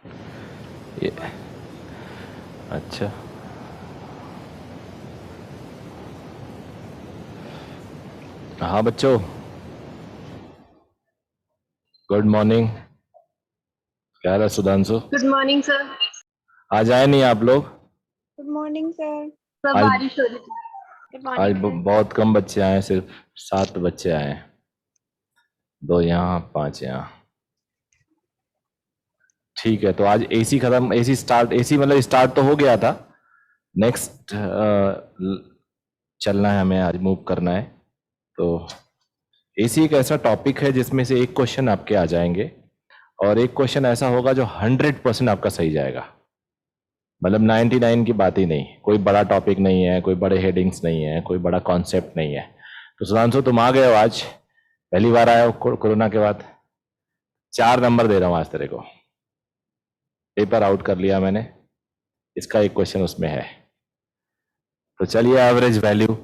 ये अच्छा। हाँ बच्चों, गुड मॉर्निंग। क्या हाल है सुधांशु? Good morning sir. आज आए नहीं आप लोग? Good morning sir. सब आज बारिश हो रही थी। गुड आज मॉर्निंग सर। बहुत कम बच्चे आए हैं, सिर्फ 7 बच्चे आए हैं। 2 यहाँ 5 यहाँ। ठीक है, तो आज एसी खत्म, एसी स्टार्ट, एसी मतलब स्टार्ट तो हो गया था। नेक्स्ट चलना है, हमें आज मूव करना है। तो एसी एक ऐसा टॉपिक है जिसमें से एक क्वेश्चन आपके आ जाएंगे, और एक क्वेश्चन ऐसा होगा जो 100% आपका सही जाएगा। मतलब 99 की बात ही नहीं, कोई बड़ा टॉपिक नहीं है, कोई बड़े हेडिंग्स नहीं है, कोई बड़ा कॉन्सेप्ट नहीं है। तो सुधांशु, तुम आ गए हो आज, पहली बार आए हो कोरोना के बाद। 4 नंबर दे रहा हूं आज तेरे को। पेपर आउट कर लिया मैंने, इसका एक क्वेश्चन उसमें है। तो चलिए, एवरेज वैल्यू।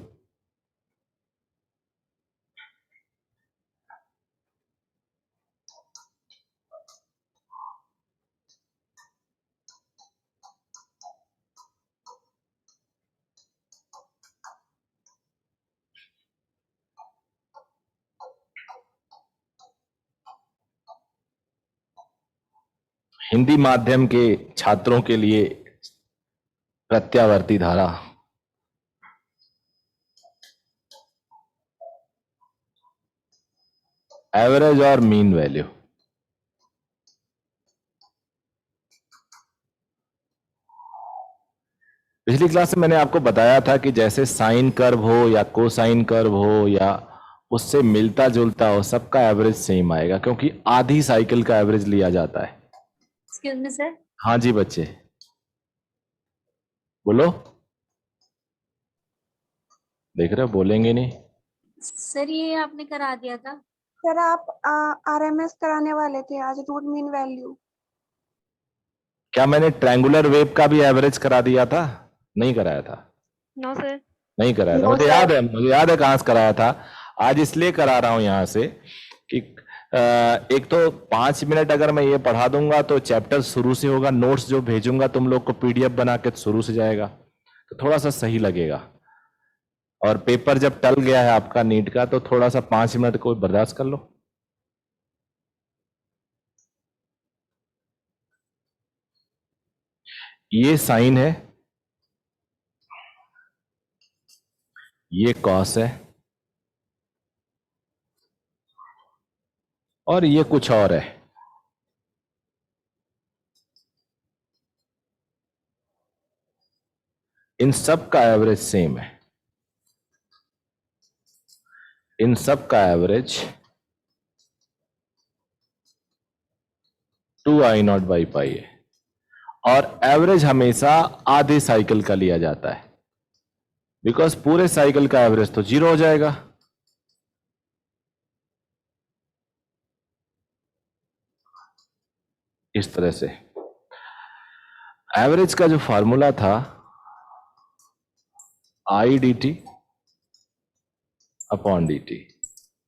हिंदी माध्यम के छात्रों के लिए प्रत्यावर्ती धारा। एवरेज और मीन वैल्यू। पिछली क्लास में मैंने आपको बताया था कि जैसे साइन कर्व हो या कोसाइन कर्व हो या उससे मिलता जुलता हो, सबका एवरेज सेम आएगा, क्योंकि आधी साइकिल का एवरेज लिया जाता है। Excuse me sir. हाँ जी बच्चे, बोलो। देख रहे हो, बोलेंगे नहीं। सर ये आपने करा दिया था। सर आप आरएमएस कराने वाले थे आज, रूट मीन वैल्यू। क्या मैंने ट्रायंगुलर वेव का भी एवरेज करा दिया था? नहीं कराया था। No sir. नहीं कराया था, नो मुझे याद सर। है, मुझे याद है कहाँ से कराया था। आज इसलिए करा रहा हूं यहां से कि एक तो 5 मिनट अगर मैं ये पढ़ा दूंगा तो चैप्टर शुरू से होगा, नोट्स जो भेजूंगा तुम लोग को पीडीएफ बना के शुरू से जाएगा, तो थोड़ा सा सही लगेगा। और पेपर जब टल गया है आपका नीट का, तो थोड़ा सा 5 मिनट को बर्दाश्त कर लो। ये साइन है, ये कॉस है, और ये कुछ और है। इन सब का एवरेज सेम है। इन सब का एवरेज 2I0/पाई है, और एवरेज हमेशा आधे साइकिल का लिया जाता है, बिकॉज पूरे साइकिल का एवरेज तो 0 हो जाएगा। इस तरह से एवरेज का जो फॉर्मूला था, I/dt अपॉन dt,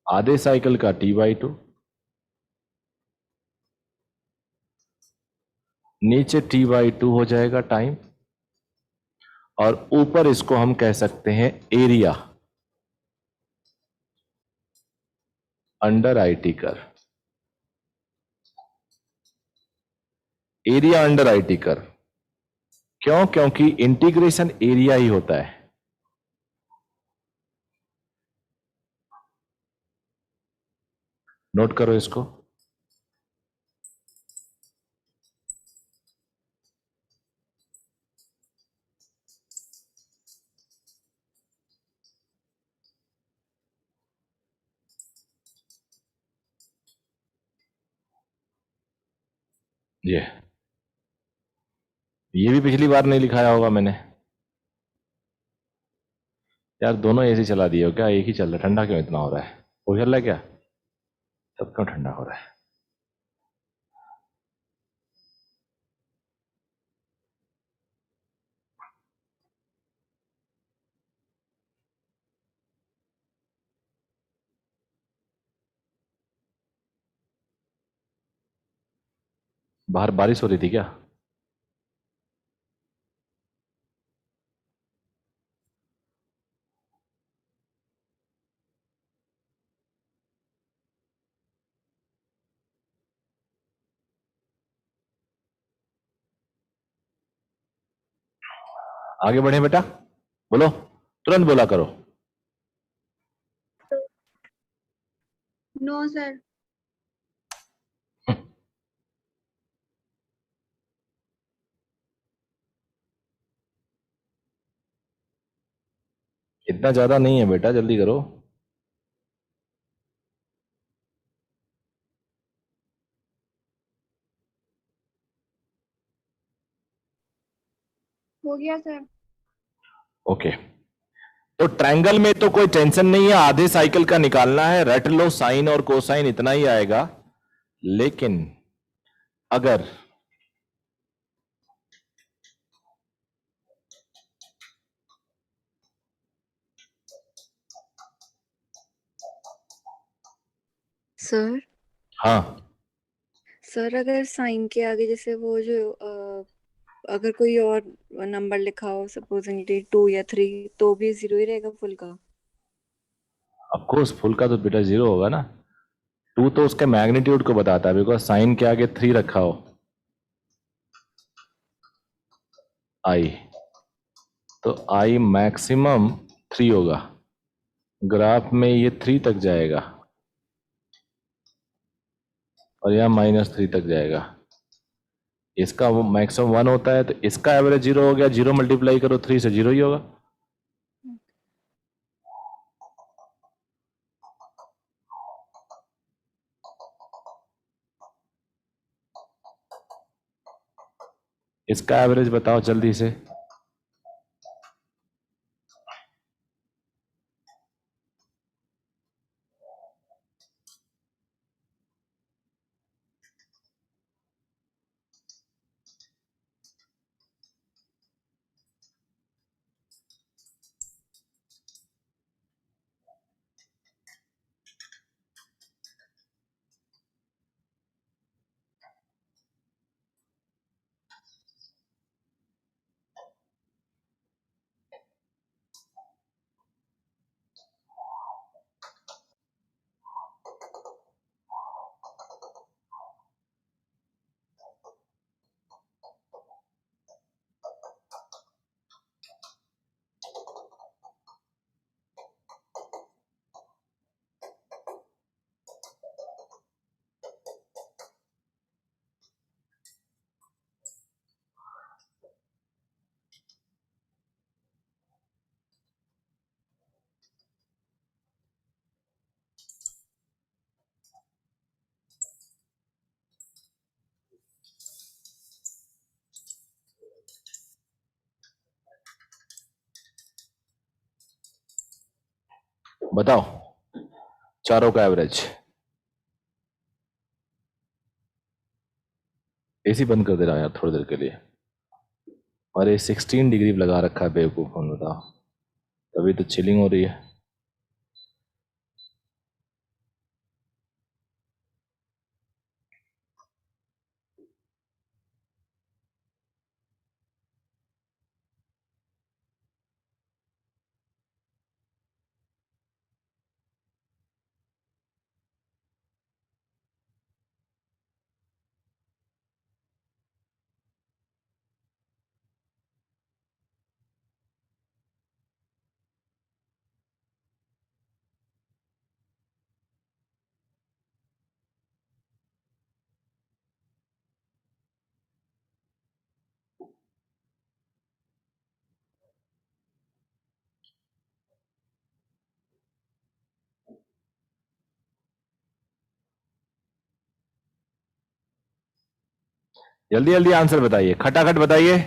आधे साइकिल का T/2, नीचे T/2 हो जाएगा टाइम, और ऊपर इसको हम कह सकते हैं area under IT curve. Area under IT curve क्यों? क्योंकि इंटीग्रेशन एरिया ही होता है। नोट करो इसको। ये भी पिछली बार नहीं लिखाया होगा मैंने। यार दोनों एसी चला दिए हो क्या? एक ही चल रहा है, ठंडा क्यों इतना हो रहा है? वो चल रहा है क्या? सब क्यों ठंडा हो रहा है? बाहर बारिश हो रही थी क्या? आगे बढ़े बेटा, बोलो, तुरंत बोला करो। No sir. इतना ज्यादा नहीं है बेटा, जल्दी करो। हो गया सर। ओके, तो ट्रायंगल में तो कोई टेंशन नहीं है, आधे साइकिल का निकालना है, रट लो, साइन और कोसाइन इतना ही आएगा। लेकिन अगर सर हाँ, सर अगर साइन के आगे जैसे वो जो अगर कोई और नंबर लिखा हो सपोजिंगली 2 या 3 तो भी 0 ही रहेगा फुल का। ऑफकोर्स फुल का तो बेटा 0 होगा ना। 2 तो उसके मैग्नीट्यूड को बताता है, बिकॉज साइन के आगे 3 रखा हो, आई, तो आई मैक्सिमम 3 होगा। ग्राफ में ये 3 तक जाएगा और यहाँ -3 तक जाएगा। इसका वो मैक्सिमम 1 होता है, तो इसका एवरेज 0 हो गया। 0 मल्टीप्लाई करो 3 से, 0 ही होगा। इसका एवरेज बताओ जल्दी से। बताओ चारों का एवरेज। एसी बंद कर दे रहा है यार थोड़ी देर के लिए। और ये 16 डिग्री लगा रखा है बेवकूफ, हम बताओ, तभी तो चिलिंग हो रही है। जल्दी जल्दी आंसर बताइए, खटाखट बताइए।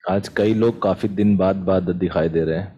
आज कई लोग काफी दिन बाद दिखाई दे रहे हैं।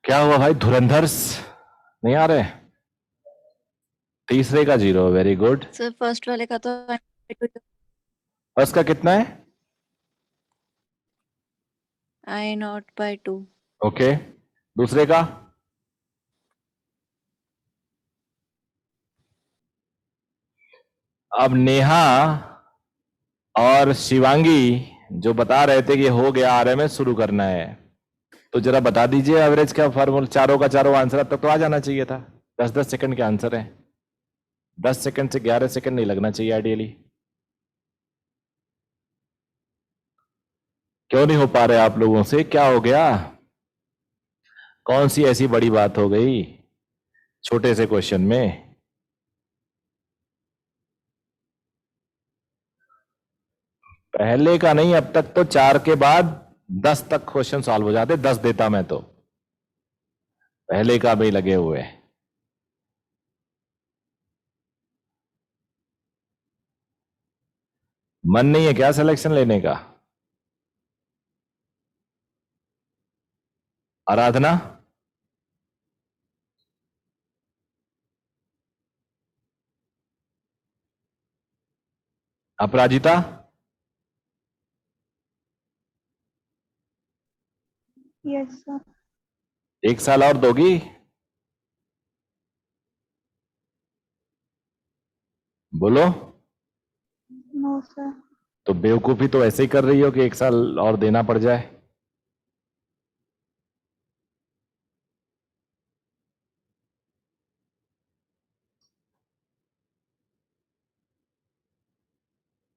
क्या हुआ भाई, धुरंधर्स नहीं आ रहे? तीसरे का 0, वेरी गुड। सर फर्स्ट वाले का तो फर्स्ट का कितना है? I0/2। ओके, दूसरे का? अब नेहा और शिवांगी जो बता रहे थे कि हो गया आरएमएस शुरू करना है, तो जरा बता दीजिए एवरेज का फॉर्मूला। चारों का चारों आंसर अब तक तो आ जाना चाहिए था। 10-10 सेकंड के आंसर है। 10 सेकंड से 11 सेकंड नहीं लगना चाहिए आइडियली। क्यों नहीं हो पा रहे आप लोगों से? क्या हो गया? कौन सी ऐसी बड़ी बात हो गई छोटे से क्वेश्चन में? पहले का नहीं, अब तक तो 4 के बाद 10 तक क्वेश्चन सॉल्व हो जाते। 10 देता मैं तो। पहले का भी लगे हुए हैं। मन नहीं है क्या सिलेक्शन लेने का? आराधना, अपराजिता, यस सर। 1 साल और दोगी? बोलो। No sir. तो बेवकूफी तो ऐसे ही कर रही हो कि 1 साल और देना पड़ जाए।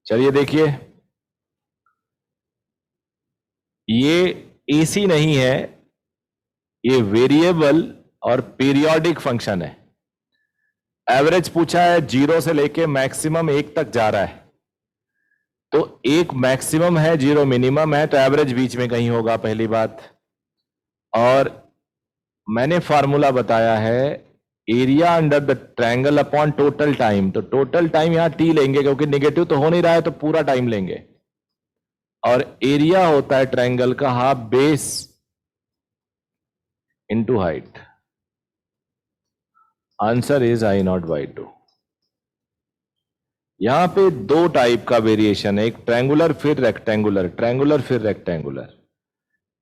चलिए देखिए, ये एसी नहीं है, ये वेरिएबल और पीरियोडिक फंक्शन है। एवरेज पूछा है, 0 से लेके मैक्सिमम 1 तक जा रहा है। तो 1 मैक्सिमम है, 0 मिनिमम है, तो एवरेज बीच में कहीं होगा, पहली बात। और मैंने फॉर्मूला बताया है area under the triangle upon total time. तो टोटल टाइम यहां टी लेंगे क्योंकि निगेटिव तो हो नहीं रहा है, तो पूरा टाइम लेंगे। और एरिया होता है ट्रायंगल का half base into height. Answer is I0/2। यहां पे 2 टाइप का वेरिएशन है, एक ट्रायंगुलर फिर रेक्टेंगुलर, ट्रायंगुलर फिर रेक्टेंगुलर।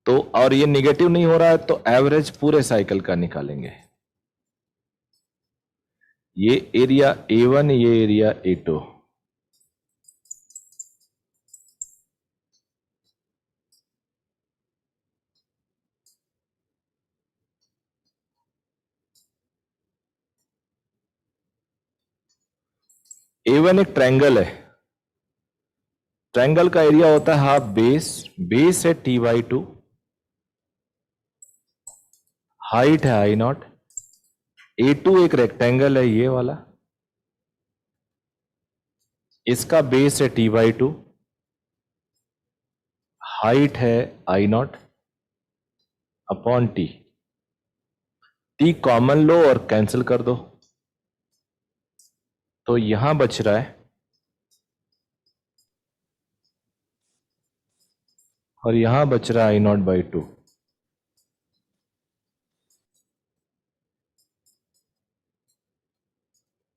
तो और ये निगेटिव नहीं हो रहा है, तो एवरेज पूरे साइकिल का निकालेंगे। ये एरिया A1, ये एरिया A2। A1 एक ट्रायंगल है। ट्रायंगल का एरिया होता है हाफ बेस, बेस है T/2, हाइट है I0। A2 एक रेक्टेंगल है ये वाला, इसका बेस है T/2, हाइट है I0 upon T। T common लो और कैंसिल कर दो, तो यहां बच रहा है, और यहां बच रहा है I0/2।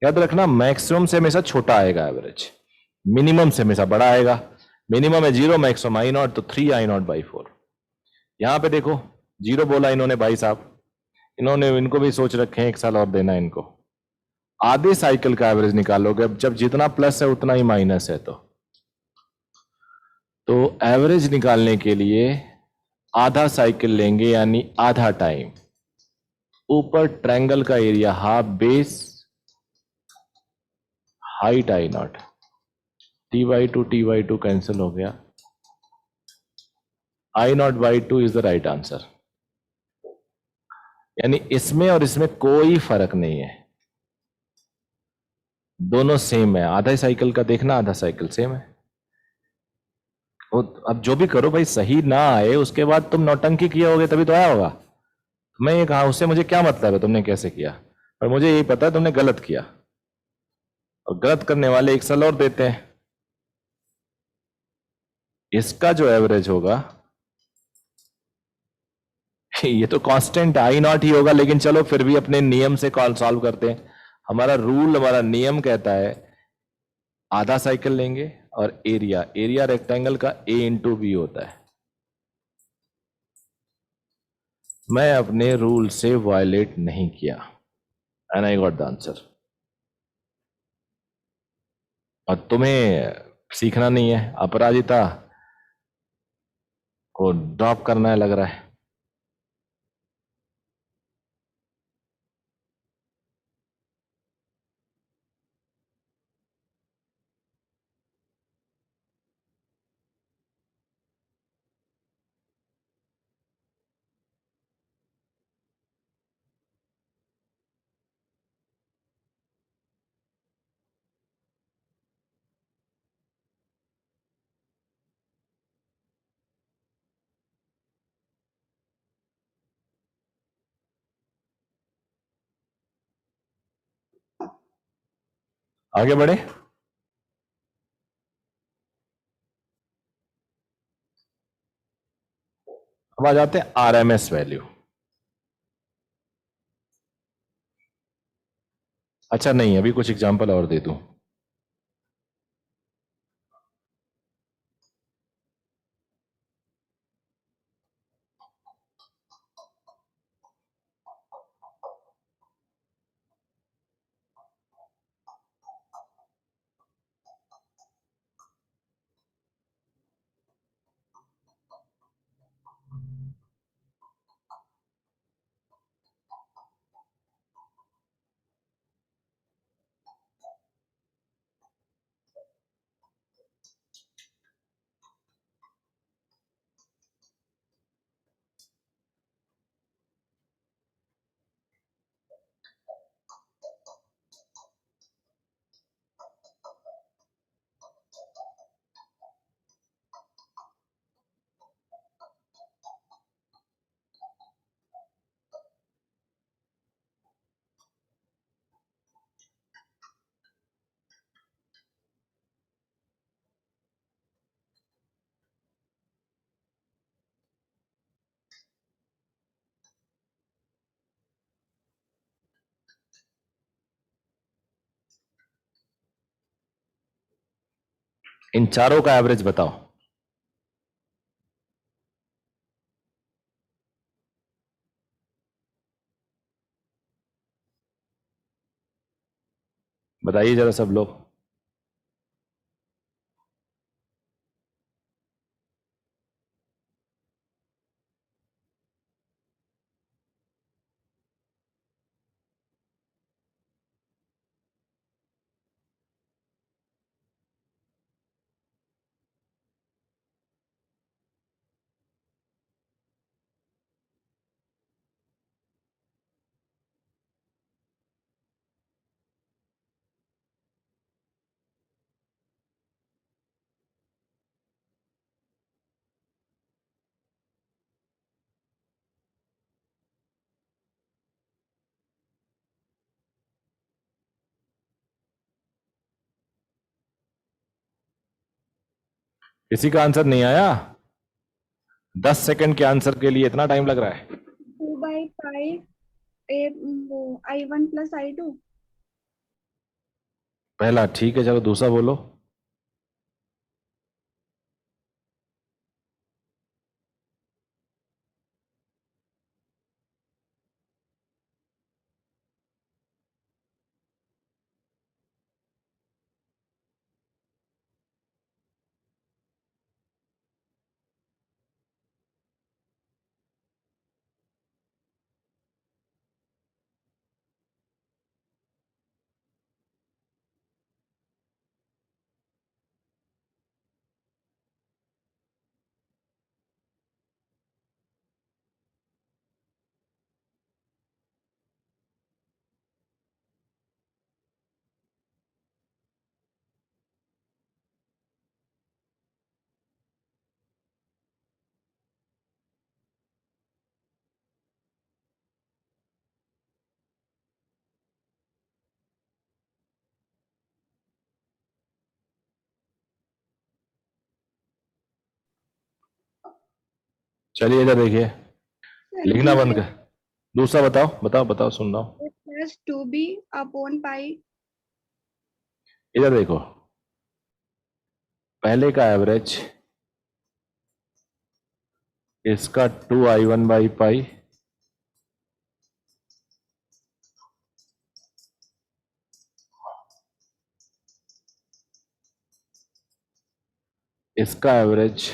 याद रखना, मैक्सिमम से हमेशा छोटा आएगा एवरेज, मिनिमम से हमेशा बड़ा आएगा। मिनिमम है 0, मैक्सिमम I0, तो 3I0/4। यहां पे देखो 0 बोला इन्होंने भाई साहब, इन्होंने इनको भी सोच रखे हैं 1 साल और देना है इनको। आधे साइकिल का एवरेज निकालोगे, अब जब जितना प्लस है उतना ही माइनस है, तो एवरेज निकालने के लिए आधा साइकिल लेंगे, यानी आधा टाइम। ऊपर ट्रायंगल का area half base, height I0। T/2 cancel हो गया. I0/2 is the right answer. यानी इसमें और इसमें कोई फर्क नहीं है, दोनों सेम है. आधा साइकिल का देखना, आधा साइकिल सेम है. अब जो भी करो भाई, सही ना आए उसके बाद तुम नौटंकी किए होगे तभी तो आया होगा. मैं ये कहा उससे मुझे क्या मतलब है तुमने कैसे किया, पर मुझे यही पता है तुमने गलत किया, और गलत करने वाले एक साल और देते हैं. इसका जो एवरेज होगा ये तो कांस्टेंट I0 ही होगा, लेकिन चलो फिर भी अपने नियम से कॉल सॉल्व करते हैं. हमारा रूल, हमारा नियम कहता है आधा साइकिल लेंगे, और एरिया एरिया रेक्टेंगल का A/B होता है. मैं अपने रूल से वायलेट नहीं किया, and I got the answer. और तुम्हें सीखना नहीं है, अपराजिता को ड्रॉप करना है लग रहा है. आगे बढ़े. अब आ जाते हैं RMS वैल्यू. अच्छा नहीं, अभी कुछ एग्जांपल और दे दूं. इन चारों का एवरेज बताओ. बताइए जरा सब लोग. किसी का आंसर नहीं आया? 10 सेकंड के आंसर के लिए इतना टाइम लग रहा है? 2/5 I1 plus I2. पहला ठीक है, चलो दूसरा बोलो. चलिए इधर देखिए, सर लिखना बंद कर। दूसरा बताओ बताओ बताओ, सुन रहा हूँ। Plus 2b upon pi. इधर देखो, पहले का एवरेज, इसका 2i1/पाई, इसका एवरेज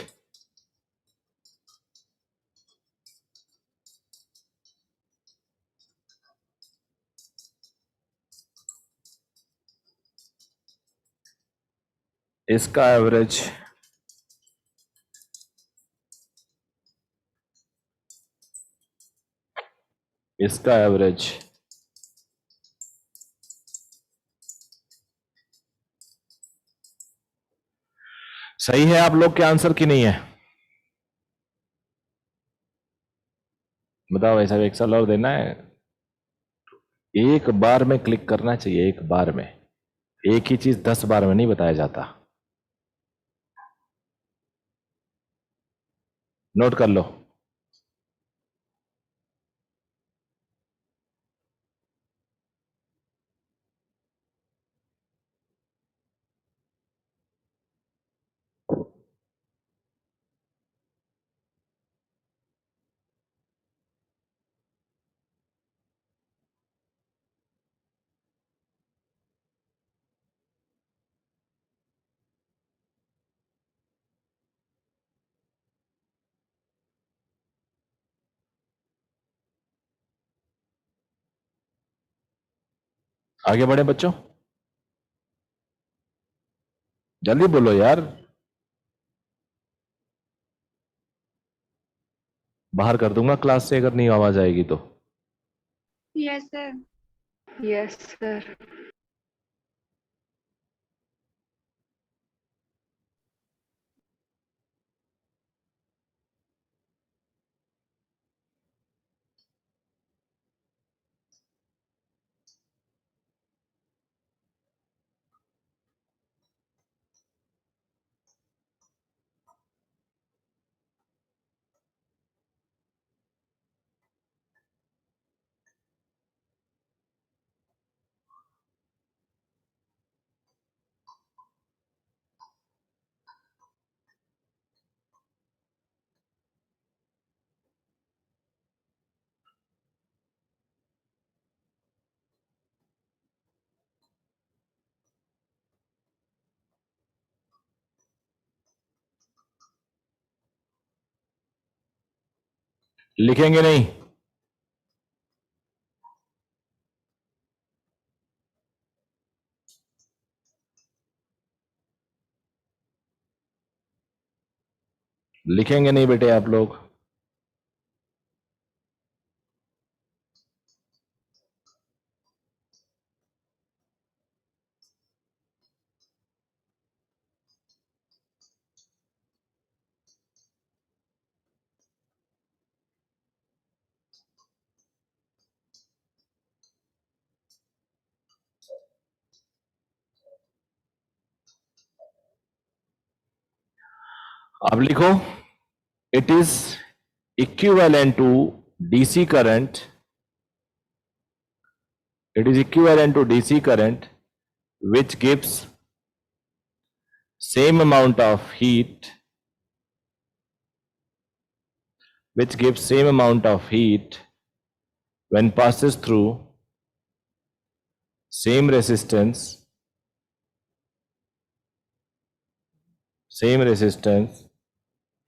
इसका एवरेज इसका एवरेज सही है आप लोग के आंसर की नहीं है? बताओ, ऐसा एक्सेल और देना है? एक बार में क्लिक करना चाहिए, एक बार में। एक ही चीज 10 बार में नहीं बताया जाता। नोट कर लो। आगे बढ़े बच्चों, जल्दी बोलो यार। बाहर कर दूंगा क्लास से अगर नहीं आवाज आएगी तो। Yes sir. Yes sir. लिखेंगे नहीं? लिखेंगे नहीं बेटे आप लोग? अब लिखो, it is equivalent to DC current, it is equivalent to DC current which gives same amount of heat, when passes through same resistance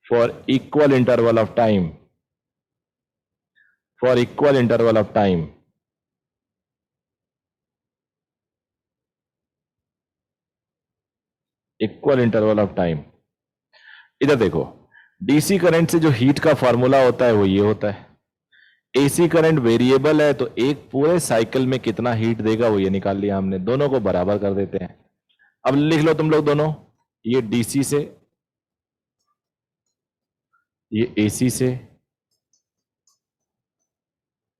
for equal interval of time, for equal interval of time. Equal interval of time. इधर देखो, DC current से जो heat का formula होता है वो ये होता है। एसी करंट वेरिएबल है तो एक पूरे साइकिल में कितना हीट देगा वो ये निकाल लिया हमने, दोनों को बराबर कर देते हैं। अब लिख लो तुम लोग दोनों, ये डीसी से, ये एसी से,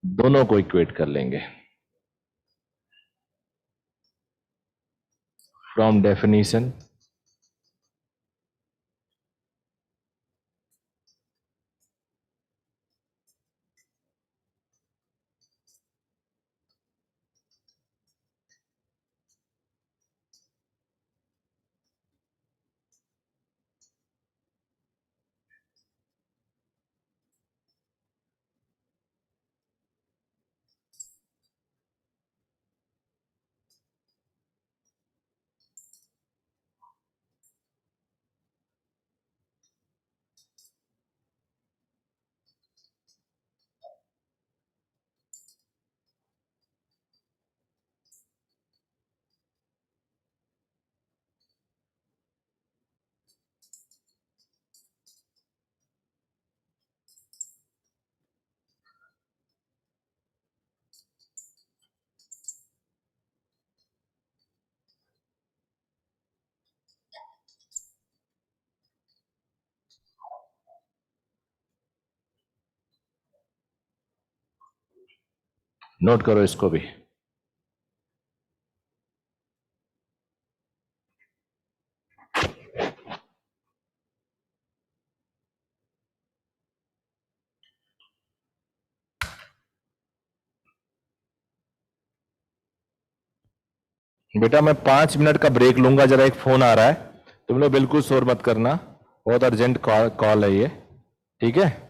दोनों को इक्वेट कर लेंगे। फ्रॉम डेफिनेशन, नोट करो इसको भी। बेटा मैं 5 मिनट का ब्रेक लूंगा, जरा एक फोन आ रहा है, तुम लोग बिल्कुल शोर मत करना, बहुत अर्जेंट कॉल है ये, ठीक है।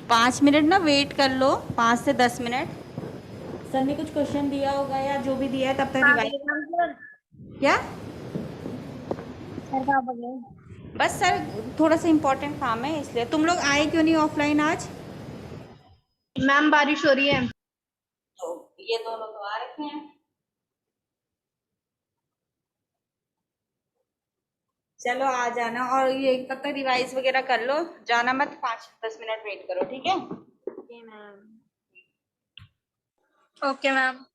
पाँच मिनट ना वेट कर लो, 5 से 10 मिनट। सर ने कुछ क्वेश्चन दिया होगा या जो भी दिया है तब तक रिवाइज। क्या सर कहाँ गए? बस सर थोड़ा सा इम्पोर्टेंट काम है इसलिए। तुम लोग आए क्यों नहीं ऑफलाइन आज? मैम बारिश हो रही है। तो ये दोनों तो आ रखे हैं। चलो आ जाना, और ये तब तक रिवाइज वगैरह कर लो, जाना मत, 5-10 मिनट वेट करो, ठीक है। Okay ma'am. Okay ma'am.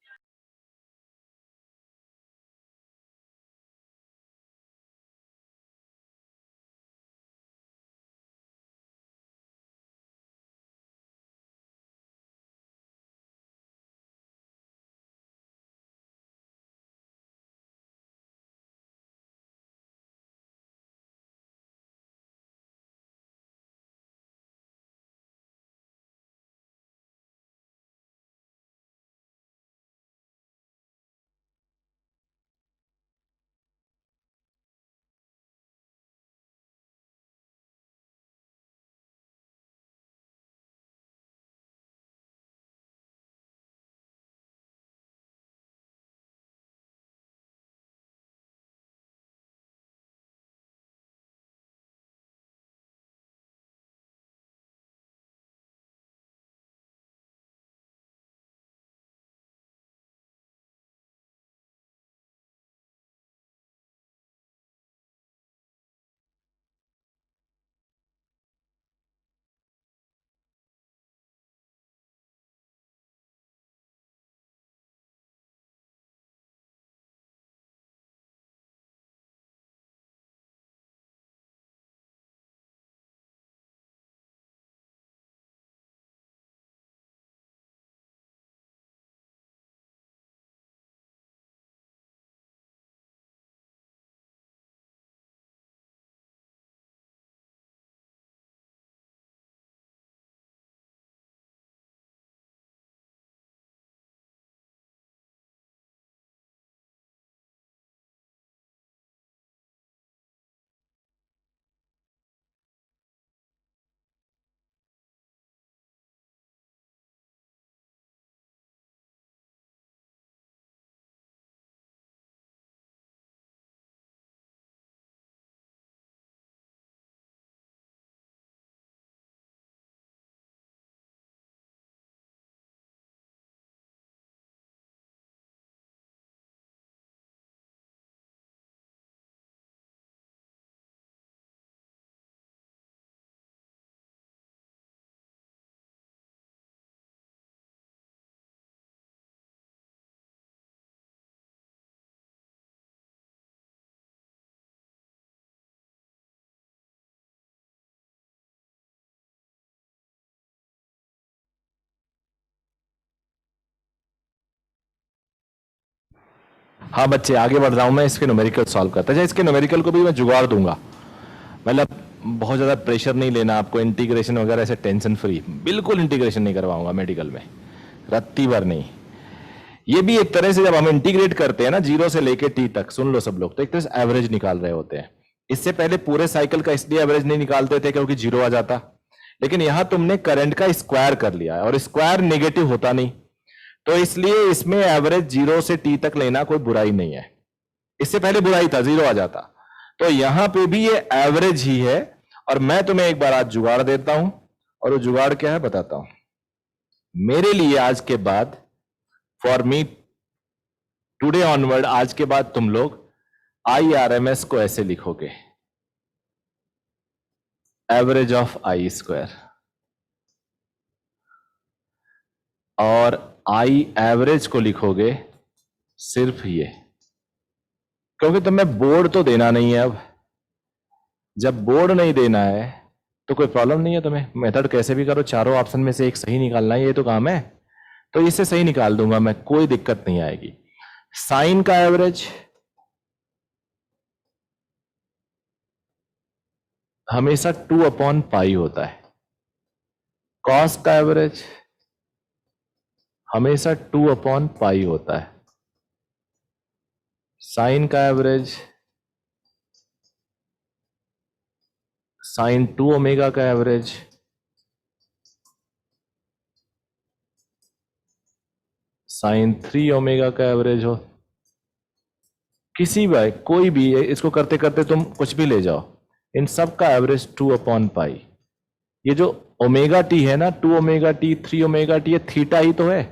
हाँ बच्चे, आगे बढ़ रहा हूं मैं, इसके न्यूमेरिकल सॉल्व करते हैं। इसके न्यूमेरिकल को भी मैं जुगाड़ दूंगा, मतलब बहुत ज्यादा प्रेशर नहीं लेना आपको, इंटीग्रेशन वगैरह ऐसे टेंशन फ्री, बिल्कुल इंटीग्रेशन नहीं करवाऊंगा मेडिकल में, रत्ती भर नहीं। ये भी एक तरह से जब हम इंटीग्रेट करते हैं ना जीरो से लेके टी तक, सुन लो सब लोग, तो एक तरह से एवरेज निकाल रहे होते हैं। इससे पहले पूरे साइकिल का इसलिए एवरेज नहीं निकालते थे क्योंकि जीरो आ जाता, लेकिन यहां तुमने करंट का स्क्वायर कर लिया और स्क्वायर नेगेटिव होता नहीं, तो इसलिए इसमें एवरेज जीरो से टी तक लेना कोई बुराई नहीं है। इससे पहले बुराई था, जीरो आ जाता, तो यहां पे भी ये एवरेज ही है। और मैं तुम्हें एक बार आज जुगाड़ देता हूं, और वो जुगाड़ क्या है बताता हूं। मेरे लिए आज के बाद, फॉर मी टुडे ऑनवर्ड, आज के बाद तुम लोग IRMS को ऐसे लिखोगे, एवरेज ऑफ आई स्क्वायर, और आई एवरेज को लिखोगे सिर्फ ये, क्योंकि तुम्हें बोर्ड तो देना नहीं है। अब जब बोर्ड नहीं देना है तो कोई प्रॉब्लम नहीं है, तुम्हें मेथड कैसे भी करो, चारों ऑप्शन में से एक सही निकालना है, ये तो काम है, तो इससे सही निकाल दूंगा मैं, कोई दिक्कत नहीं आएगी। साइन का एवरेज हमेशा 2/पाई होता है, कॉस का एवरेज हमेशा 2/पाई होता है, साइन का एवरेज साइन 2 ओमेगा का एवरेज साइन 3 ओमेगा का एवरेज हो, किसी भी, कोई भी, इसको करते करते तुम कुछ भी ले जाओ, इन सब का एवरेज 2/पाई। ये जो ओमेगा टी है ना, 2 ओमेगा टी 3 ओमेगा टी, ये थीटा ही तो है,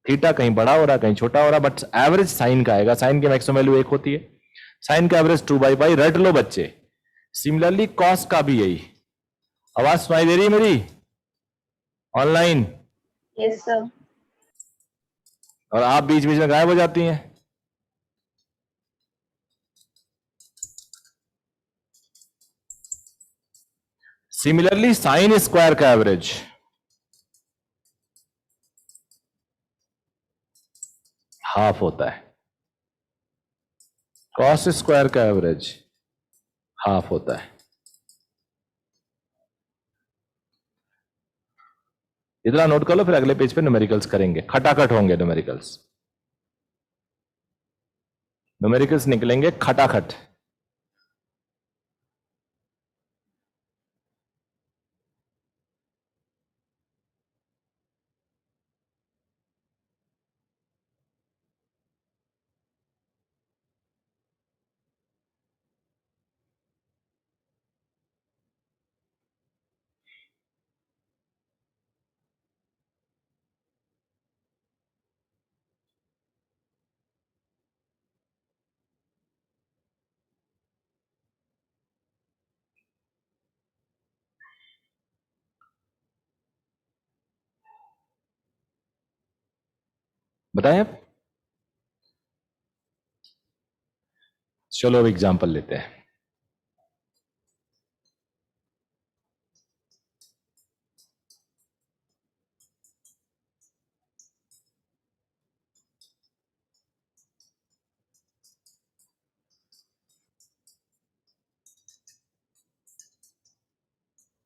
थीटा कहीं बड़ा हो रहा कहीं छोटा हो रहा, बट एवरेज साइन का आएगा, साइन की मैक्सिमम वैल्यू 1 होती है, साइन का एवरेज 2/पाई, रट लो बच्चे। सिमिलरली कॉस का भी यही। आवाज सुनाई दे रही है मेरी ऑनलाइन? Yes, sir. और आप बीच बीच में गायब हो जाती हैं। सिमिलरली साइन स्क्वायर का एवरेज हाफ होता है, कॉस स्क्वायर का एवरेज हाफ होता है। इतना नोट कर लो, फिर अगले पेज पे न्यूमेरिकल्स करेंगे, खटाखट होंगे न्यूमेरिकल्स, न्यूमेरिकल्स निकलेंगे खटाखट। बताएं अब, चलो अब एग्जांपल लेते हैं।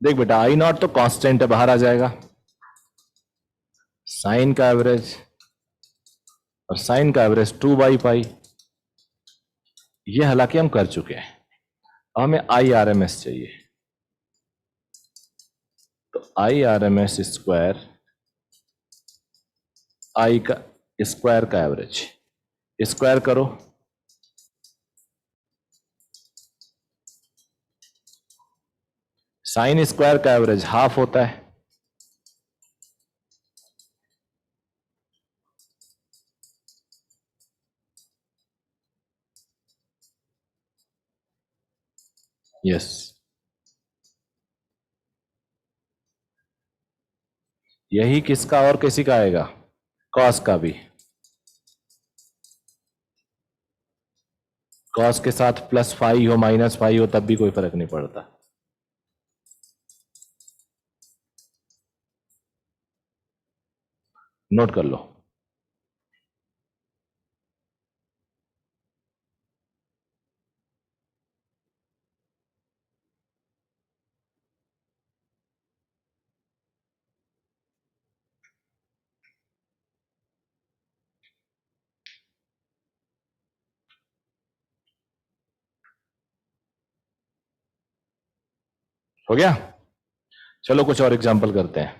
देख बेटा, आई नॉट तो कांस्टेंट है, बाहर आ जाएगा, साइन का एवरेज, और साइन का एवरेज 2/पाई, ये हालांकि हम कर चुके हैं, अब हमें IRMS चाहिए, तो IRMS स्क्वायर, आई का स्क्वायर का एवरेज, स्क्वायर करो, साइन स्क्वायर का एवरेज हाफ होता है, यस, यही किसका और किसी का आएगा, कॉस का भी, कॉस के साथ +5 हो -5 हो तब भी कोई फर्क नहीं पड़ता। नोट कर लो, हो गया? चलो कुछ और एग्जांपल करते हैं।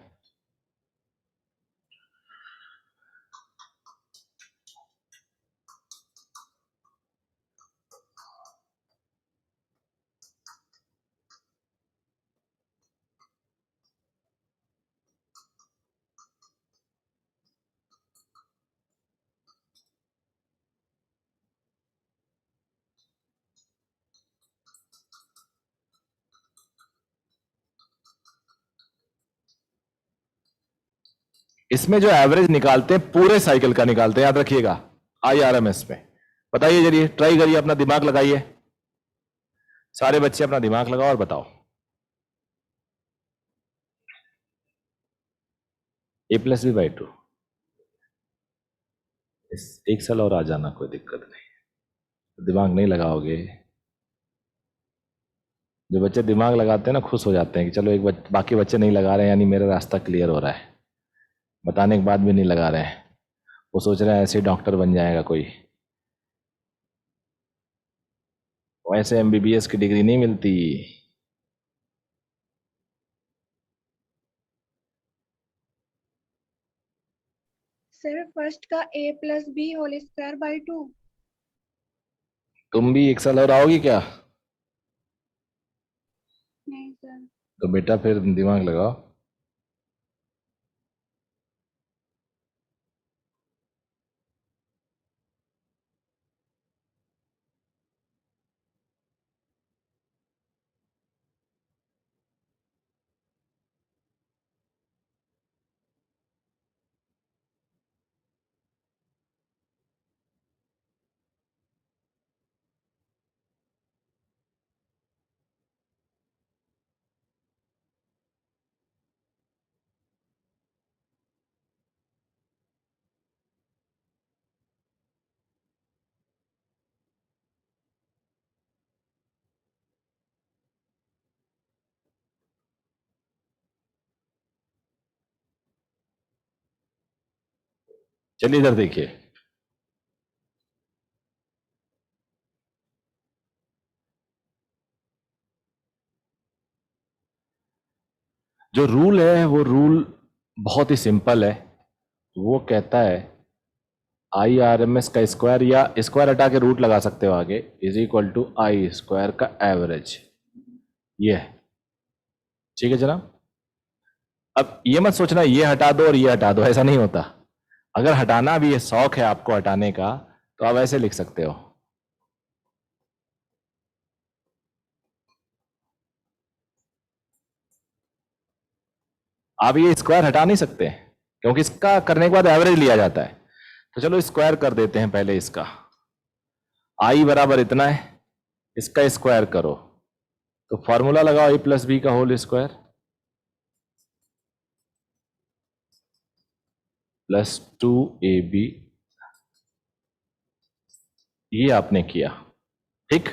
इसमें जो एवरेज निकालते हैं पूरे साइकिल का निकालते हैं, याद रखिएगा, IRMS में। बताइए जरिए, ट्राई करिए, अपना दिमाग लगाइए। सारे बच्चे अपना दिमाग लगाओ और बताओ। A+B/2 एक साल और आ जाना, कोई दिक्कत नहीं। दिमाग नहीं लगाओगे, जो बच्चे दिमाग लगाते हैं ना खुश हो जाते हैं कि चलो बाकी बच्चे नहीं लगा रहे हैं, यानी मेरा रास्ता क्लियर हो रहा है। बताने के बाद भी नहीं लगा रहे हैं, वो सोच रहे हैं ऐसे ही डॉक्टर बन जाएगा कोई। वैसे MBBS की डिग्री नहीं मिलती। सर फर्स्ट का A+B² 2। तुम भी एक साल और आओगी क्या? नहीं सर। तो बेटा फिर दिमाग लगाओ। चलिए इधर देखिए, जो रूल है वो रूल बहुत ही सिंपल है। वो कहता है IRMS का स्क्वायर, या स्क्वायर हटा के रूट लगा सकते हो आगे, = I² का एवरेज। ये है, ठीक है जनाब। अब ये मत सोचना ये हटा दो और ये हटा दो, ऐसा नहीं होता। अगर हटाना भी है, शौक है आपको हटाने का, तो आप ऐसे लिख सकते हो। आप ये स्क्वायर हटा नहीं सकते क्योंकि इसका करने के बाद एवरेज लिया जाता है। तो चलो स्क्वायर कर देते हैं पहले इसका। I बराबर इतना है, इसका स्क्वायर करो, तो फॉर्मूला लगाओ A+B² + 2AB। ये आपने किया, ठीक।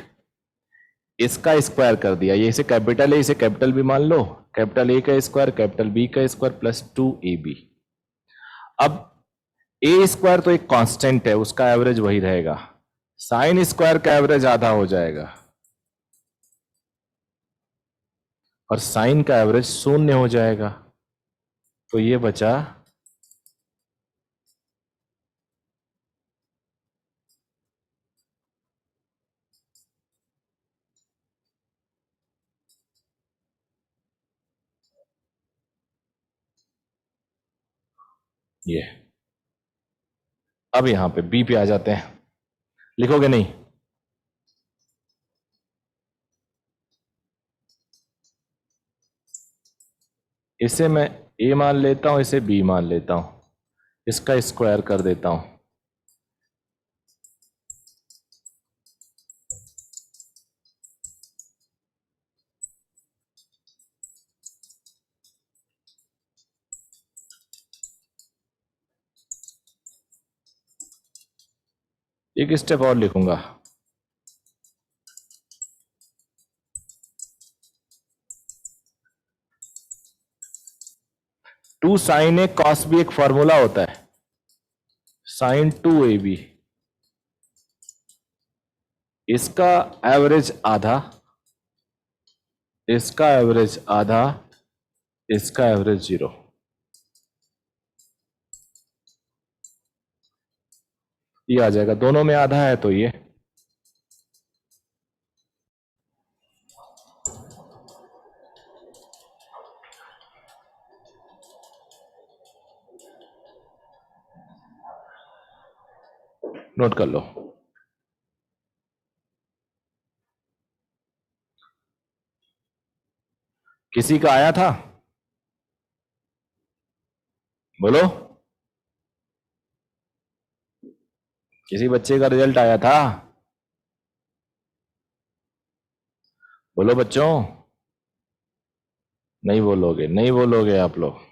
इसका स्क्वायर कर दिया, ये इसे कैपिटल है, इसे कैपिटल भी मान लो, कैपिटल A का स्क्वायर कैपिटल B का स्क्वायर + 2AB। अब A² तो एक कांस्टेंट है, उसका एवरेज वही रहेगा। साइन स्क्वायर का एवरेज आधा हो जाएगा और साइन का एवरेज 0 हो जाएगा। तो ये बचा ये। अब यहां पे B पे आ जाते हैं, लिखोगे नहीं? इसे मैं A मान लेता हूं, इसे B मान लेता हूं, इसका स्क्वायर कर देता हूं। एक स्टेप और लिखूंगा, two sine A cos B एक फॉर्मूला होता है, sin 2AB। इसका एवरेज आधा इसका एवरेज आधा, इसका एवरेज 0। ये आ जाएगा, दोनों में आधा है तो ये। नोट कर लो। किसी का आया था? बोलो, किसी बच्चे का रिजल्ट आया था? बोलो बच्चों, नहीं बोलोगे, नहीं बोलोगे आप लोग।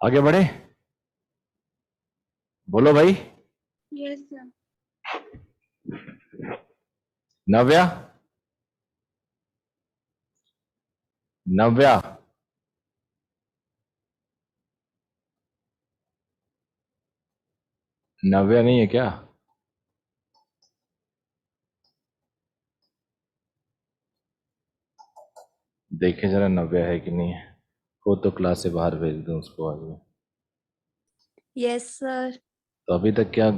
आगे बढ़े, बोलो भाई। Yes, sir. नव्या, नव्या, नव्या नहीं है क्या? देखे जरा नव्या है कि नहीं है। वो तो क्लास से बाहर भेज दूं उसको आज में। Yes sir. तो अभी तक क्या?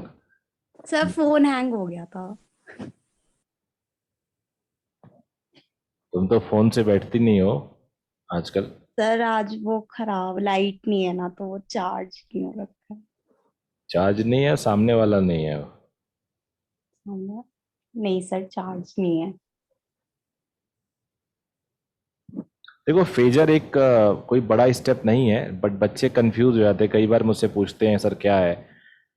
सर फोन हैंग हो गया था। तुम तो फोन से बैठती नहीं हो आजकल। सर आज वो खराब लाइट नहीं है ना, तो वो चार्ज नहीं हो रखा है। चार्ज नहीं है, सामने वाला नहीं है। हमने- नहीं सर, चार्ज नहीं है। देखो फेजर एक कोई बड़ा स्टेप नहीं है, बट बच्चे कंफ्यूज हो जाते हैं। कई बार मुझसे पूछते हैं सर क्या है,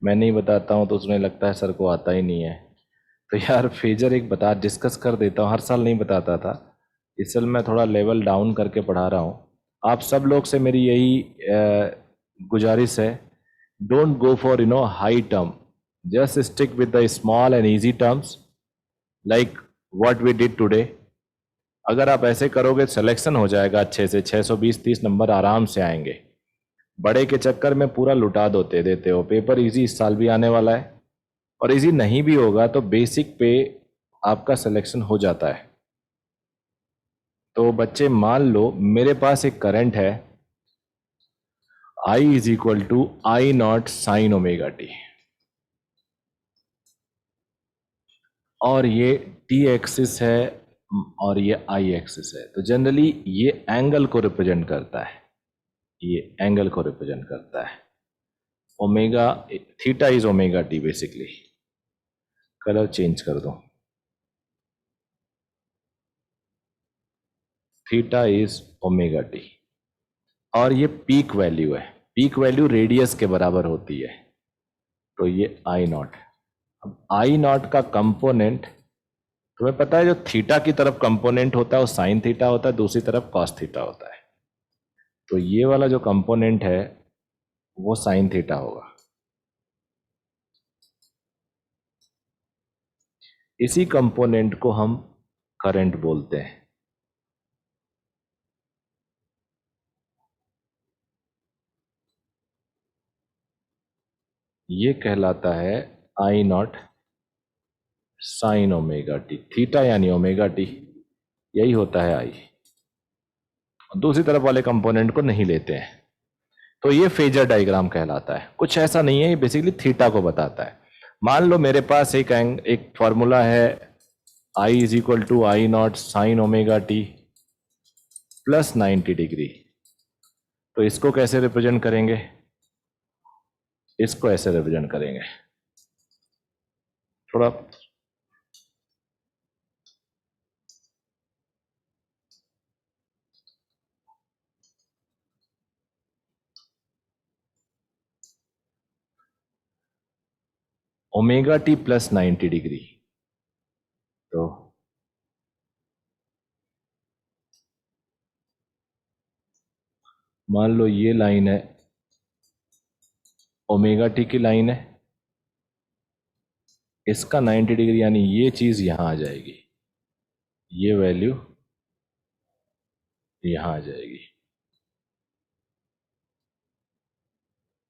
मैं नहीं बताता हूँ तो उसमें लगता है सर को आता ही नहीं है। तो यार फेजर एक बता डिस्कस कर देता हूँ, हर साल नहीं बताता था, इस साल मैं थोड़ा लेवल डाउन करके पढ़ा रहा हूँ। आप सब लोग से मेरी यही गुजारिश है, don't go for high term, just stick with the small and easy terms like what we did today. अगर आप ऐसे करोगे सिलेक्शन हो जाएगा अच्छे से, 620-30 नंबर आराम से आएंगे। बड़े के चक्कर में पूरा लुटा देते हो। पेपर इजी इस साल भी आने वाला है, और इजी नहीं भी होगा तो बेसिक पे आपका सिलेक्शन हो जाता है। तो बच्चे मान लो मेरे पास एक करंट है, I is equal to I not sine omega T, और ये टी एक्सिस है और ये आई एक्सिस है। तो जनरली ये एंगल को रिप्रेजेंट करता है, ये एंगल को रिप्रेजेंट करता है। Omega theta is omega T basically. Colour change कर दो, थीटा इज ओमेगा टी, और ये पीक वैल्यू है। पीक वैल्यू रेडियस के बराबर होती है, तो ये आई नॉट। अब आई नॉट का कंपोनेंट तुम्हें पता है, जो थीटा की तरफ कंपोनेंट होता है वो साइन थीटा होता है, दूसरी तरफ कॉस थीटा होता है। तो ये वाला जो कंपोनेंट है वो साइन थीटा होगा। इसी कंपोनेंट को हम करंट बोलते हैं। ये कहलाता है I not sine omega t, theta यानी ओमेगा टी, यही होता है आई। दूसरी तरफ वाले कंपोनेंट को नहीं लेते हैं, तो ये फेजर डायग्राम कहलाता है। कुछ ऐसा नहीं है, ये बेसिकली थीटा को बताता है। मान लो मेरे पास एक फॉर्मूला है I is equal to I not sine omega t plus 90 degree. तो इसको कैसे रिप्रेजेंट करेंगे? इसको ऐसे रिप्रेजेंट करेंगे, थोड़ा ओमेगा टी प्लस 90 डिग्री। तो मान लो ये लाइन है, ओमेगा टी की लाइन है, इसका 90 डिग्री, यानी ये चीज यहां आ जाएगी, ये वैल्यू यहां आ जाएगी।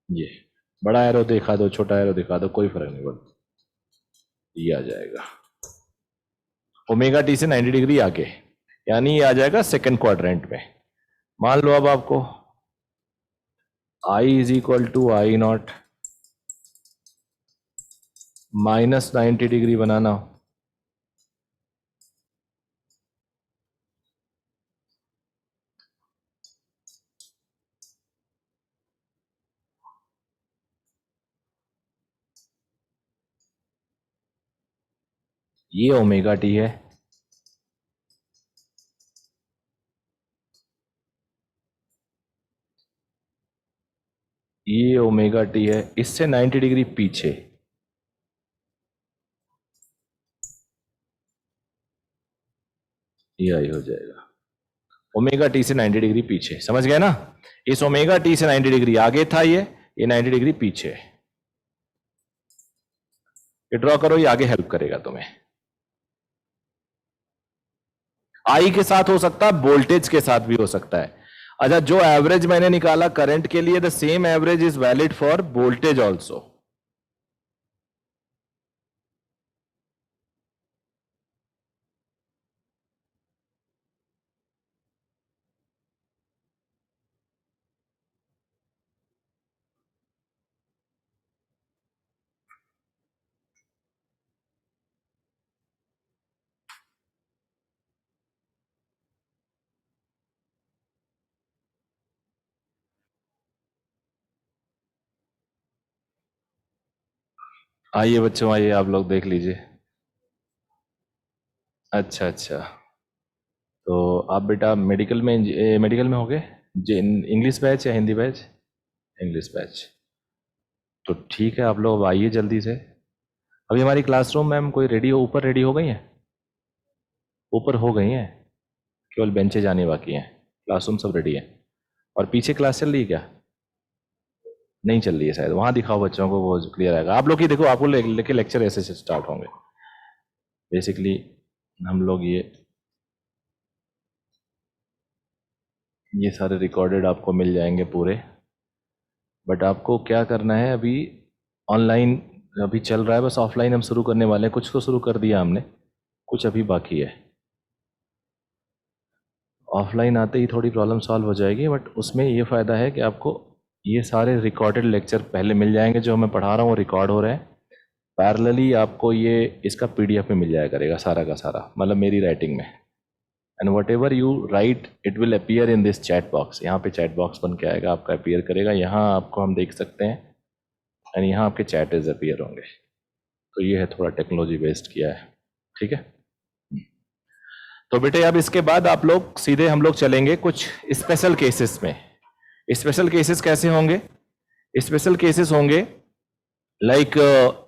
ये बड़ा एरो दिखा दो, छोटा एरो दिखा दो, कोई फर्क नहीं पड़ता, ये आ जाएगा ओमेगा टी से 90 डिग्री आगे, यानी ये आ जाएगा सेकंड क्वाड्रेंट में। मान लो अब आपको I is equal to I naught minus 90 degree बनाना हो, ये ओमेगा टी है, ये ओमेगा टी है, इससे 90 डिग्री पीछे, ये आई हो जाएगा ओमेगा टी से 90 डिग्री पीछे। समझ गए ना? इस ओमेगा टी से 90 डिग्री आगे था, ये 90 डिग्री पीछे। ये ड्रॉ करो, ये आगे हेल्प करेगा तुम्हें। आई के साथ हो सकता है, वोल्टेज के साथ भी हो सकता है। अच्छा, जो एवरेज मैंने निकाला करंट के लिए, the same average is valid for voltage also. आइए बच्चों, आइए आप लोग देख लीजिए। अच्छा अच्छा, तो आप बेटा मेडिकल में हो गए? इंग्लिश बैच या हिंदी बैच? English batch. तो ठीक है, आप लोग आइए जल्दी से। अभी हमारी क्लासरूम मैम कोई रेडी हो, ऊपर रेडी हो गई हैं? ऊपर हो गई हैं, केवल बेंचेज आने बाकी हैं, क्लासरूम सब रेडी है। और पीछे क्लास चल रही है क्या? नहीं चल रही है शायद, वहां दिखाओ बच्चों को, वो क्लियर आएगा। आप लोग की देखो, आपको लेके लेक्चर ऐसे से स्टार्ट होंगे। बेसिकली हम लोग ये सारे रिकॉर्डेड आपको मिल जाएंगे पूरे, बट आपको क्या करना है, अभी ऑनलाइन अभी चल रहा है, बस ऑफलाइन हम शुरू करने वाले हैं। कुछ तो शुरू कर दिया हमने, कुछ अभी बाकी है। ऑफलाइन आते ही थोड़ी प्रॉब्लम सॉल्व हो जाएगी, बट उसमें ये फ़ायदा है कि आपको ये सारे रिकॉर्डेड लेक्चर पहले मिल जाएंगे। जो मैं पढ़ा रहा हूँ वो रिकॉर्ड हो रहे हैं, पैरेलली आपको ये इसका पीडीएफ में मिल जाया करेगा सारा का सारा, मतलब मेरी राइटिंग में। And what ever you right it will appear in this chat box. यहाँ पे चैट बॉक्स बन के आएगा, आपका अपीयर करेगा, यहाँ आपको हम देख सकते हैं, एंड यहाँ आपके चैटेज अपीयर होंगे। तो ये है, थोड़ा टेक्नोलॉजी बेस्ड किया है, ठीक है। तो बेटे अब इसके बाद आप लोग सीधे हम लोग चलेंगे कुछ स्पेशल केसेस में। स्पेशल केसेस कैसे होंगे? स्पेशल केसेस होंगे like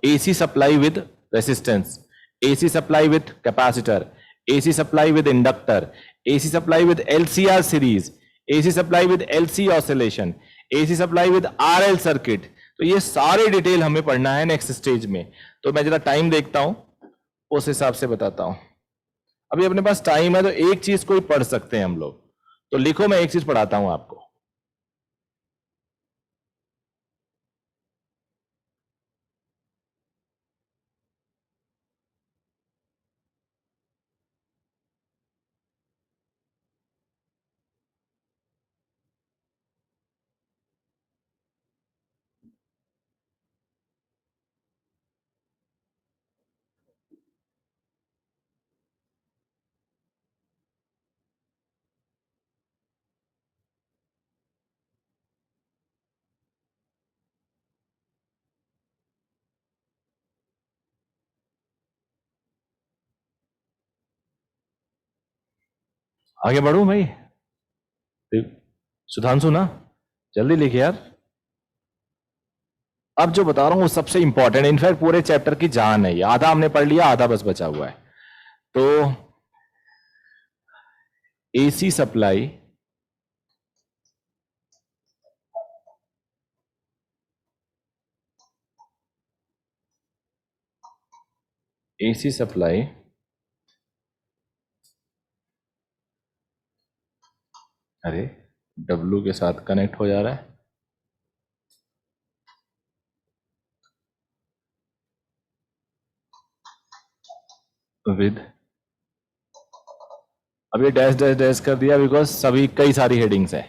AC supply with resistance, AC supply with capacitor, AC supply with inductor, AC supply with LCR series, AC supply with LC oscillation, AC supply with RL circuit. तो ये सारे detail हमें पढ़ना है next stage में। तो मैं जरा टाइम देखता हूं, उस हिसाब से बताता हूं। अभी अपने पास टाइम है, तो एक चीज कोई पढ़ सकते हैं हम लोग। तो लिखो, मैं एक चीज पढ़ाता हूं आपको। आगे बढ़ूं भाई? सुधांशु ना, जल्दी लिखिए यार। अब जो बता रहा हूं वो सबसे इंपॉर्टेंट, इनफैक्ट पूरे चैप्टर की जान है ये। आधा हमने पढ़ लिया, आधा बस बचा हुआ है। तो एसी सप्लाई अरे W के साथ कनेक्ट हो जा रहा है। विद, अब ये डैश डैश डैश कर दिया बिकॉज सभी कई सारी हेडिंग्स है।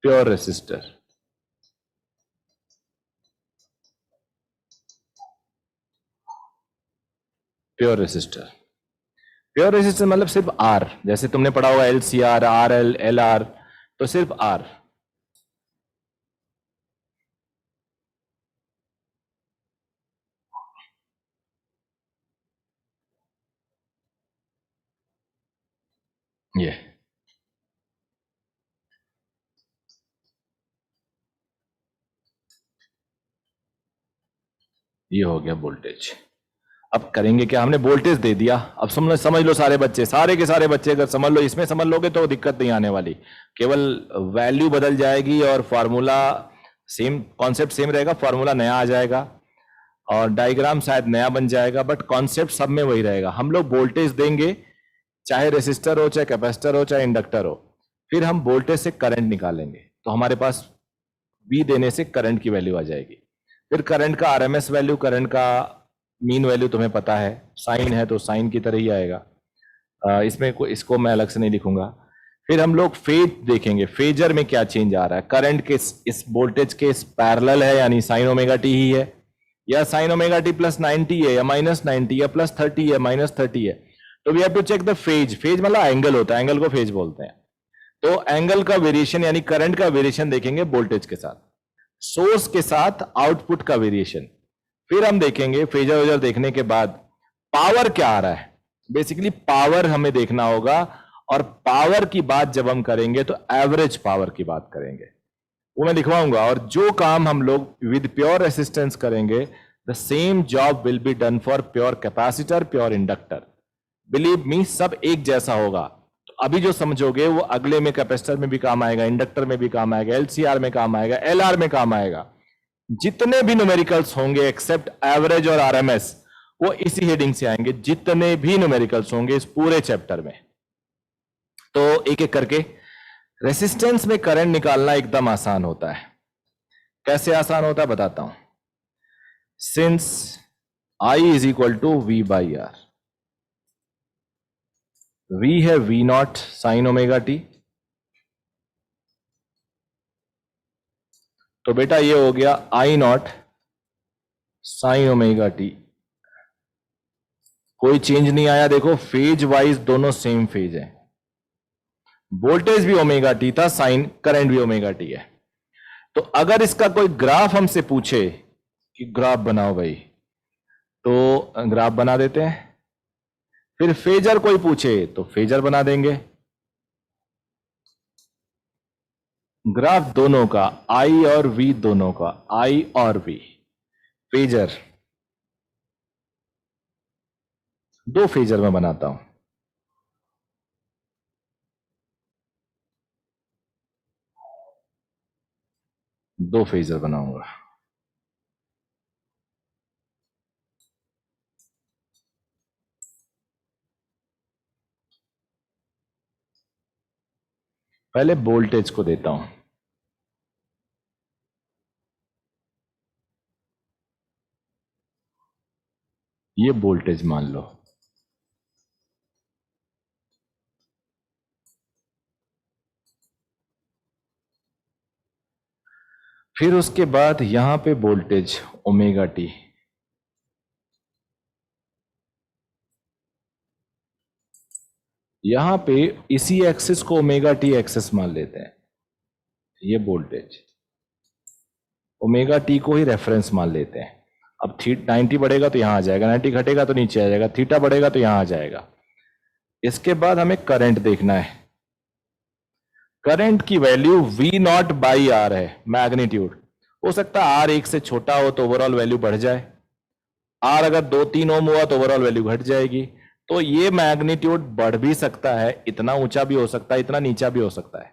Pure resistor, pure resistor, pure resistor मतलब सिर्फ आर, जैसे तुमने पढ़ा होगा LCR, RL, LR, तो सिर्फ आर। ये हो गया वोल्टेज। अब करेंगे क्या, हमने वोल्टेज दे दिया। अब समझ लो सारे बच्चे, सारे के सारे बच्चे अगर समझ लो, इसमें समझ लोगे तो दिक्कत नहीं आने वाली, केवल वैल्यू बदल जाएगी और फॉर्मूला सेम, कॉन्सेप्ट सेम रहेगा, फॉर्मूला नया आ जाएगा और डायग्राम शायद नया बन जाएगा, बट कॉन्सेप्ट सब में वही रहेगा। हम लोग वोल्टेज देंगे, चाहे रेसिस्टर हो, चाहे कैपेसिटर हो, चाहे इंडक्टर हो, फिर हम वोल्टेज से करंट निकालेंगे, तो हमारे पास V देने से करंट की वैल्यू आ जाएगी। फिर करंट का RMS वैल्यू, करंट का मीन वैल्यू तुम्हें पता है, साइन है तो साइन की तरह ही आएगा। इसमें इसको मैं अलग से नहीं लिखूंगा। फिर हम लोग फेज देखेंगे, फेजर में क्या चेंज आ रहा है, करंट के इस वोल्टेज के पैरेलल है यानी साइन ओमेगा टी ही है, या साइन ओमेगा टी प्लस 90 है, या माइनस 90 या प्लस 30 है, माइनस 30 है। तो we have to check the phase. Phase मतलब एंगल होता है, एंगल को फेज बोलते हैं। तो एंगल का वेरिएशन यानी करंट का वेरिएशन देखेंगे वोल्टेज के साथ, सोर्स के साथ आउटपुट का वेरिएशन। फिर हम देखेंगे फेजर वेजर देखने के बाद पावर क्या आ रहा है, बेसिकली पावर हमें देखना होगा, और पावर की बात जब हम करेंगे तो एवरेज पावर की बात करेंगे, वो मैं लिखवाऊंगा। और जो काम हम लोग विद प्योर रेसिस्टेंस करेंगे, the same job will be done for pure capacitor, pure inductor. Believe me, सब एक जैसा होगा। तो अभी जो समझोगे वो अगले में कैपेसिटर में भी काम आएगा, इंडक्टर में भी काम आएगा, LCR में काम आएगा, LR में काम आएगा। जितने भी न्यूमेरिकल्स होंगे एक्सेप्ट एवरेज और RMS, वो इसी हेडिंग से आएंगे, जितने भी न्यूमेरिकल्स होंगे इस पूरे चैप्टर में। तो एक एक करके, रेसिस्टेंस में करंट निकालना एकदम आसान होता है। कैसे आसान होता है बताता हूं। Since I is equal to V/R, V है V0 साइन ओमेगा टी, तो बेटा ये हो गया I0 साइन ओमेगा टी। कोई चेंज नहीं आया, देखो फेज वाइज दोनों सेम फेज है, वोल्टेज भी ओमेगा टी था, साइन करंट भी ओमेगा टी है। तो अगर इसका कोई ग्राफ हमसे पूछे कि ग्राफ बनाओ भाई, तो ग्राफ बना देते हैं। फिर फेजर कोई पूछे तो फेजर बना देंगे। ग्राफ दोनों का, I और V दोनों का, I और V। फेजर दो फेजर में बनाता हूं, दो फेजर बनाऊंगा। पहले वोल्टेज को देता हूं, ये वोल्टेज मान लो, फिर उसके बाद यहां पे वोल्टेज ओमेगा टी, यहां पे इसी एक्सिस को ओमेगा टी एक्सिस मान लेते हैं, ये वोल्टेज ओमेगा टी को ही रेफरेंस मान लेते हैं। अब 90 बढ़ेगा तो यहां आ जाएगा, 90 घटेगा तो नीचे आ जाएगा, थीटा बढ़ेगा तो यहां आ जाएगा। इसके बाद हमें करंट देखना है। करंट की value V not by R है, मैग्नीट्यूड। हो सकता है R 1 से छोटा हो तो ओवरऑल वैल्यू बढ़ जाए, R अगर 2-3 ओम हुआ तो ओवरऑल वैल्यू घट जाएगी। तो ये मैग्नीट्यूड बढ़ भी सकता है, इतना ऊंचा भी हो सकता है, इतना नीचा भी हो सकता है।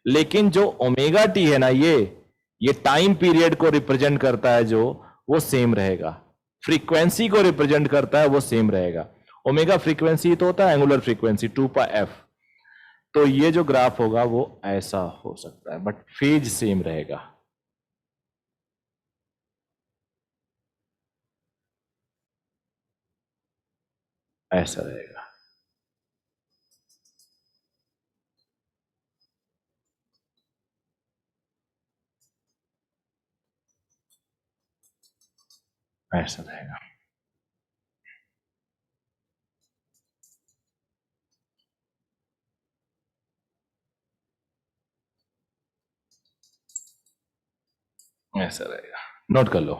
लेकिन जो ओमेगा टी है ना, ये टाइम पीरियड को रिप्रेजेंट करता है, जो वो सेम रहेगा। फ्रीक्वेंसी को रिप्रेजेंट करता है, वो सेम रहेगा। ओमेगा फ्रीक्वेंसी तो होता है एंगुलर फ्रीक्वेंसी 2πf। तो ये जो ग्राफ होगा वो ऐसा हो सकता है, बट फेज सेम रहेगा। ऐसा रहेगा। ऐसा रहेगा। ऐसा रहेगा, नोट कर लो।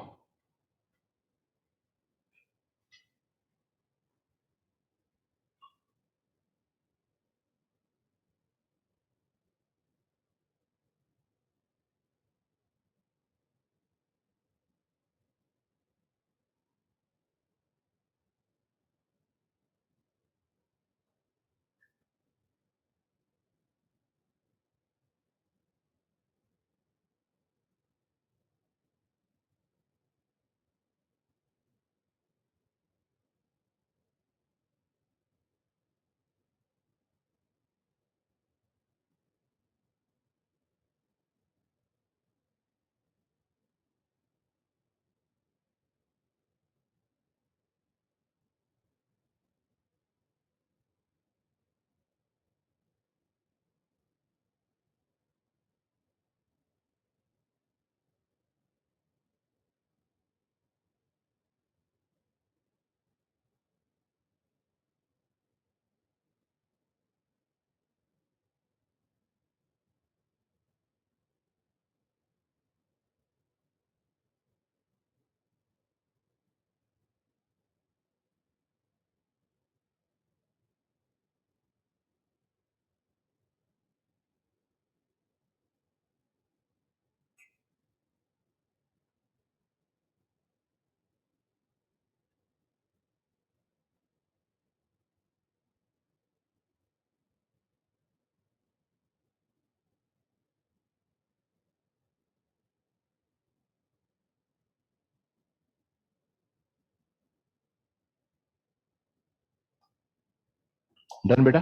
डन बेटा।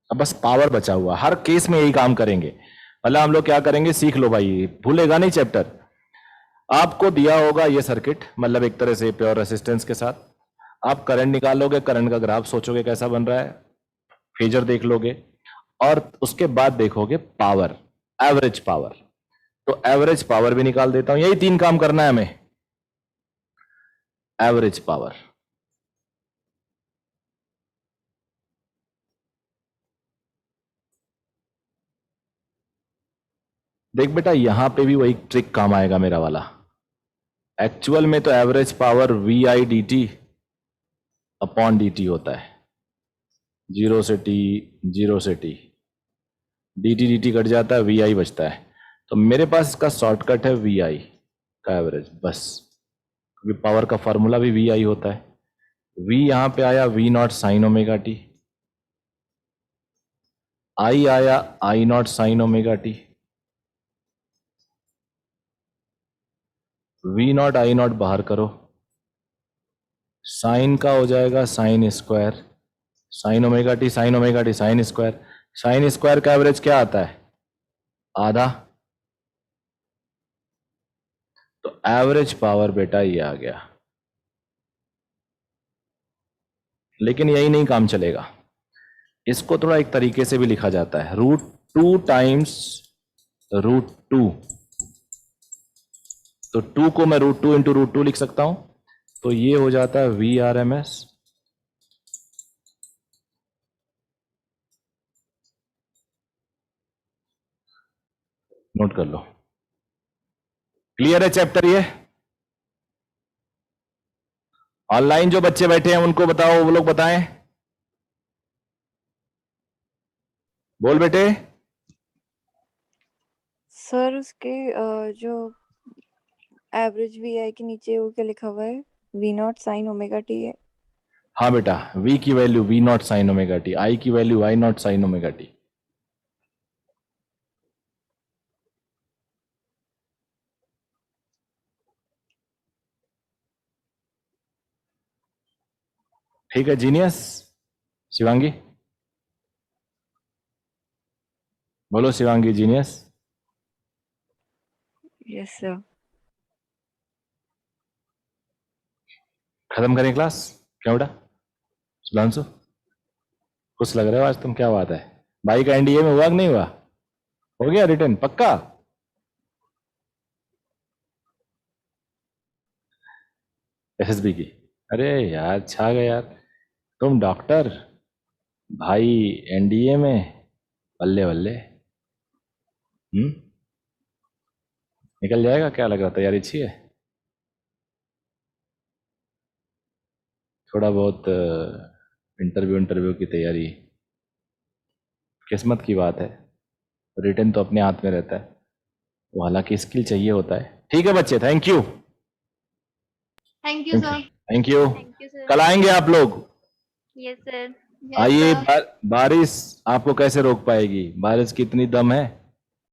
अब बस पावर बचा हुआ, हर केस में यही काम करेंगे। मतलब हम लोग क्या करेंगे, सीख लो भाई, भूलेगा नहीं चैप्टर। आपको दिया होगा ये सर्किट, मतलब एक तरह से प्योर रेसिस्टेंस के साथ आप करंट निकालोगे, करंट का ग्राफ सोचोगे कैसा बन रहा है, फेजर देख लोगे, और उसके बाद देखोगे पावर, एवरेज पावर। तो एवरेज पावर भी निकाल देता हूं, यही 3 काम करना है हमें। एवरेज पावर, देख बेटा यहां पे भी वही ट्रिक काम आएगा मेरा वाला। एक्चुअल में तो average power V I D T upon D T होता है, 0 से टी, 0 से टी, डी टी कट जाता है, वी आई बचता है। तो मेरे पास इसका शॉर्टकट है वी आई का एवरेज, बस। क्योंकि पावर का फॉर्मूला भी वी आई होता है। वी यहां पे आया V not sine omega t, I आया I not sine omega t, V naught I naught बाहर करो, साइन का हो जाएगा sine square, sine omega t sine omega t sine square. Sine square का एवरेज क्या आता है, आधा। तो एवरेज पावर बेटा ये आ गया। लेकिन यही नहीं काम चलेगा, इसको थोड़ा एक तरीके से भी लिखा जाता है, √2 टाइम्स √2। तो 2 को मैं √2 इंटू √2 लिख सकता हूं। तो ये हो जाता है V R M S, note कर लो। क्लियर है चैप्टर ये? ऑनलाइन जो बच्चे बैठे हैं उनको बताओ, वो लोग बताएं। बोल बेटे। सर उसके जो एवरेज वी आई के नीचे वो क्या लिखा हुआ है, V not sine omega T है। हाँ बेटा, v की value v not sine omega T, i की value i not sine omega T. ठीक है जीनियस। शिवांगी बोलो, शिवांगी जीनियस। Yes sir. खत्म करें क्लास? क्या बेटा सुधांशु, खुश लग रहे हो आज तुम, क्या बात है? भाई का एनडीए में हुआ कि नहीं हुआ? हो गया रिटर्न पक्का? एसएसबी की? अरे यार छा गए यार तुम डॉक्टर, भाई एनडीए में, बल्ले बल्ले। निकल जाएगा, क्या लग रहा, तैयारी अच्छी है? थोड़ा बहुत इंटरव्यू की तैयारी, किस्मत की बात है, रिटर्न तो अपने हाथ में रहता है, वो हालांकि स्किल चाहिए होता है। ठीक है बच्चे, thank you. Thank you, sir. Thank you. Thank you, sir. कल आएंगे आप लोग? Yes, sir. आइए। बारिश आपको कैसे रोक पाएगी? बारिश की इतनी दम है